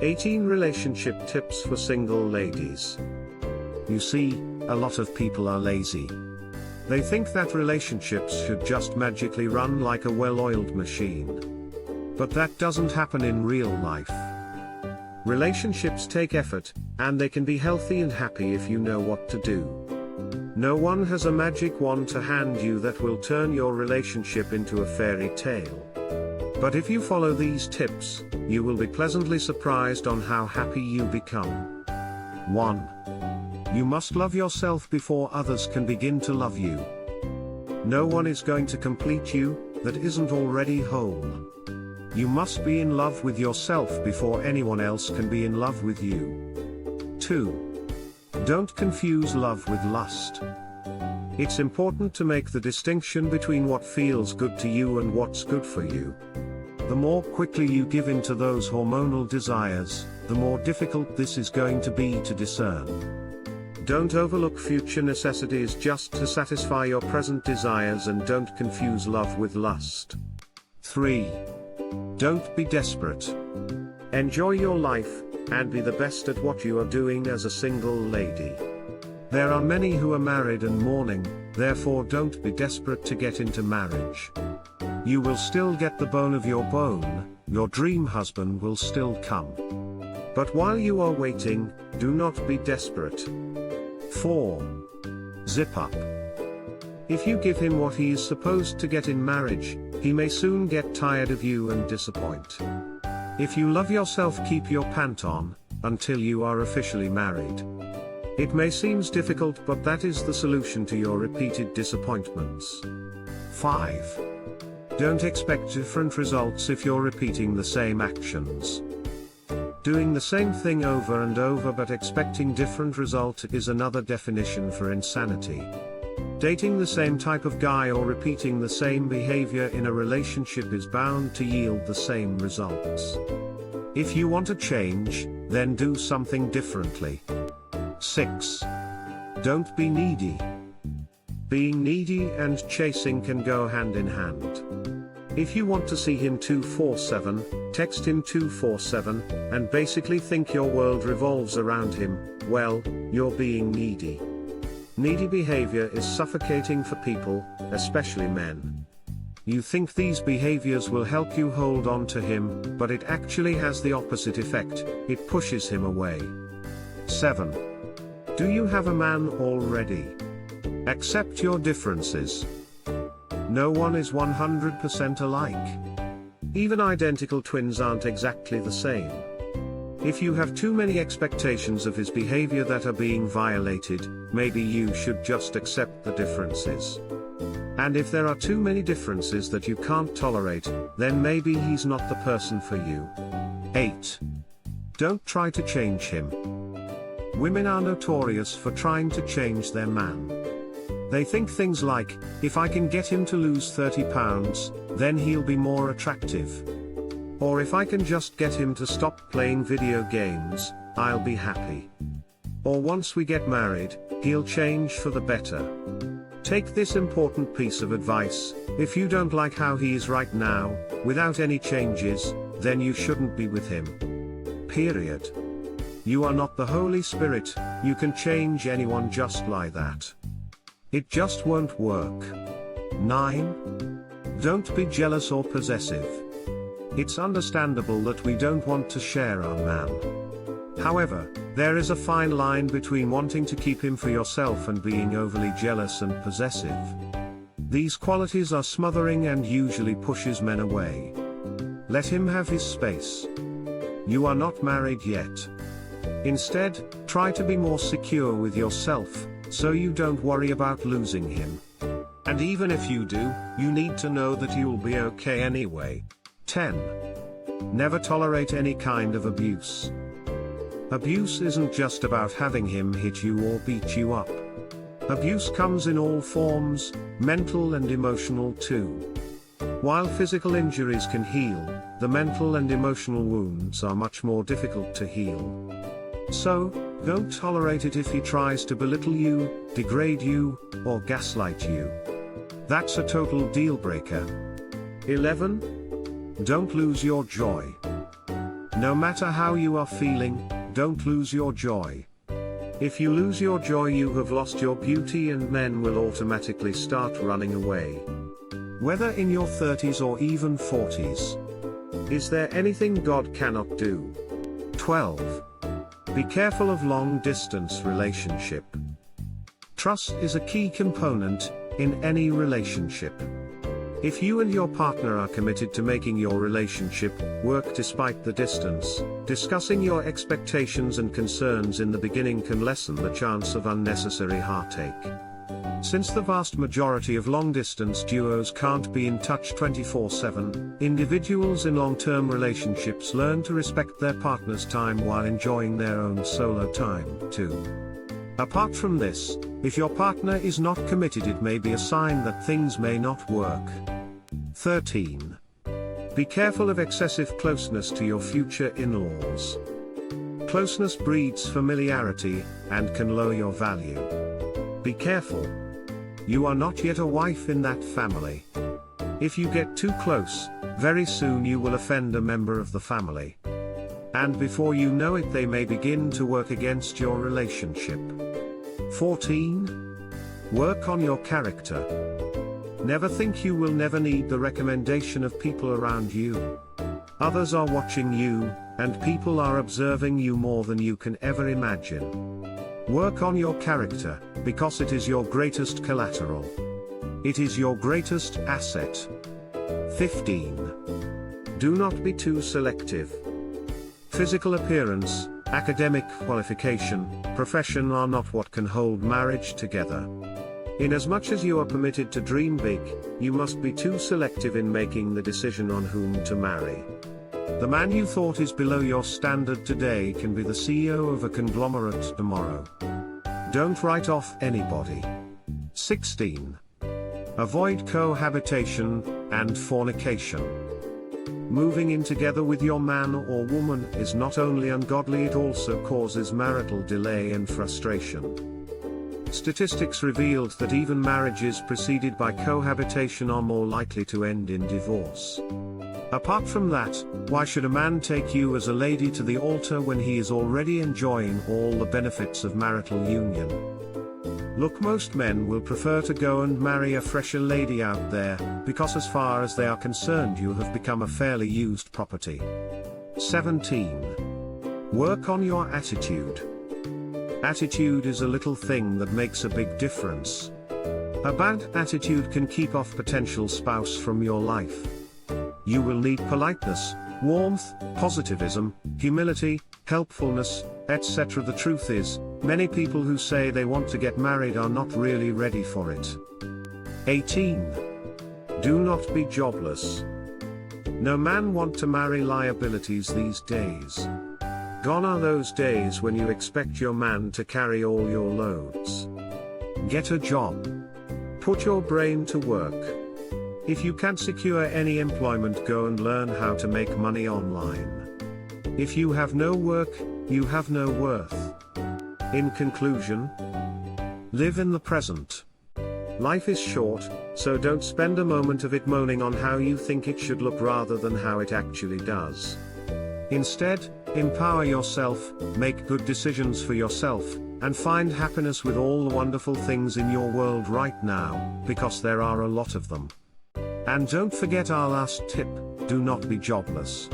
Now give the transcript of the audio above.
18 Relationship Tips for Single Ladies. You see, a lot of people are lazy. They think that relationships should just magically run like a well-oiled machine. But that doesn't happen in real life. Relationships take effort, and they can be healthy and happy if you know what to do. No one has a magic wand to hand you that will turn your relationship into a fairy tale. But if you follow these tips, you will be pleasantly surprised on how happy you become. 1. You must love yourself before others can begin to love you. No one is going to complete you that isn't already whole. You must be in love with yourself before anyone else can be in love with you. 2. Don't confuse love with lust. It's important to make the distinction between what feels good to you and what's good for you. The more quickly you give in to those hormonal desires, the more difficult this is going to be to discern. Don't overlook future necessities just to satisfy your present desires, and don't confuse love with lust. 3. Don't be desperate. Enjoy your life, and be the best at what you are doing as a single lady. There are many who are married and mourning, therefore don't be desperate to get into marriage. You will still get the bone of your bone, your dream husband will still come. But while you are waiting, do not be desperate. 4. Zip up. If you give him what he is supposed to get in marriage, he may soon get tired of you and disappoint. If you love yourself, keep your pant on, until you are officially married. It may seem difficult, but that is the solution to your repeated disappointments. 5. Don't expect different results if you're repeating the same actions. Doing the same thing over and over but expecting different result is another definition for insanity. Dating the same type of guy or repeating the same behavior in a relationship is bound to yield the same results. If you want to change, then do something differently. 6. Don't be needy. Being needy and chasing can go hand in hand. If you want to see him 24/7, text him 24/7, and basically think your world revolves around him, well, you're being needy. Needy behavior is suffocating for people, especially men. You think these behaviors will help you hold on to him, but it actually has the opposite effect, it pushes him away. 7. Do you have a man already? Accept your differences. No one is 100% alike. Even identical twins aren't exactly the same. If you have too many expectations of his behavior that are being violated, maybe you should just accept the differences. And if there are too many differences that you can't tolerate, then maybe he's not the person for you. 8. Don't try to change him. Women are notorious for trying to change their man. They think things like, if I can get him to lose 30 pounds, then he'll be more attractive. Or if I can just get him to stop playing video games, I'll be happy. Or once we get married, he'll change for the better. Take this important piece of advice: if you don't like how he is right now, without any changes, then you shouldn't be with him. Period. You are not the Holy Spirit, you can change anyone just like that. It just won't work. 9. Don't be jealous or possessive. It's understandable that we don't want to share our man. However, there is a fine line between wanting to keep him for yourself and being overly jealous and possessive. These qualities are smothering and usually pushes men away. Let him have his space. You are not married yet. Instead, try to be more secure with yourself, so you don't worry about losing him. And even if you do, you need to know that you'll be okay anyway. 10. Never tolerate any kind of abuse. Abuse isn't just about having him hit you or beat you up. Abuse comes in all forms, mental and emotional too. While physical injuries can heal, the mental and emotional wounds are much more difficult to heal. So, don't tolerate it if he tries to belittle you, degrade you, or gaslight you. That's a total deal breaker. 11. Don't lose your joy. No matter how you are feeling, don't lose your joy. If you lose your joy, you have lost your beauty, and men will automatically start running away. Whether in your 30s or even 40s. Is there anything God cannot do? 12. Be careful of long-distance relationship. Trust is a key component in any relationship. If you and your partner are committed to making your relationship work despite the distance, discussing your expectations and concerns in the beginning can lessen the chance of unnecessary heartache. Since the vast majority of long-distance duos can't be in touch 24/7, individuals in long-term relationships learn to respect their partner's time while enjoying their own solo time, too. Apart from this, if your partner is not committed, it may be a sign that things may not work. 13. Be careful of excessive closeness to your future in-laws. Closeness breeds familiarity and can lower your value. Be careful. You are not yet a wife in that family. If you get too close, very soon you will offend a member of the family. And before you know it, they may begin to work against your relationship. 14. Work on your character. Never think you will never need the recommendation of people around you. Others are watching you, and people are observing you more than you can ever imagine. Work on your character, because it is your greatest collateral. It is your greatest asset. 15. Do not be too selective. Physical appearance, academic qualification, profession are not what can hold marriage together. Inasmuch as you are permitted to dream big, you must be too selective in making the decision on whom to marry. The man you thought is below your standard today can be the CEO of a conglomerate tomorrow. Don't write off anybody. 16. Avoid cohabitation and fornication. Moving in together with your man or woman is not only ungodly, it also causes marital delay and frustration. Statistics revealed that even marriages preceded by cohabitation are more likely to end in divorce. Apart from that, why should a man take you as a lady to the altar when he is already enjoying all the benefits of marital union? Look, most men will prefer to go and marry a fresher lady out there, because as far as they are concerned, you have become a fairly used property. 17. Work on your attitude. Attitude is a little thing that makes a big difference. A bad attitude can keep off potential spouse from your life. You will need politeness, warmth, positivism, humility, helpfulness, etc. The truth is, many people who say they want to get married are not really ready for it. 18. Do not be jobless. No man wants to marry liabilities these days. Gone are those days when you expect your man to carry all your loads. Get a job. Put your brain to work. If you can't secure any employment, go and learn how to make money online. If you have no work, you have no worth. In conclusion, live in the present. Life is short, so don't spend a moment of it moaning on how you think it should look rather than how it actually does. Instead, empower yourself, make good decisions for yourself, and find happiness with all the wonderful things in your world right now, because there are a lot of them. And don't forget our last tip: do not be jobless.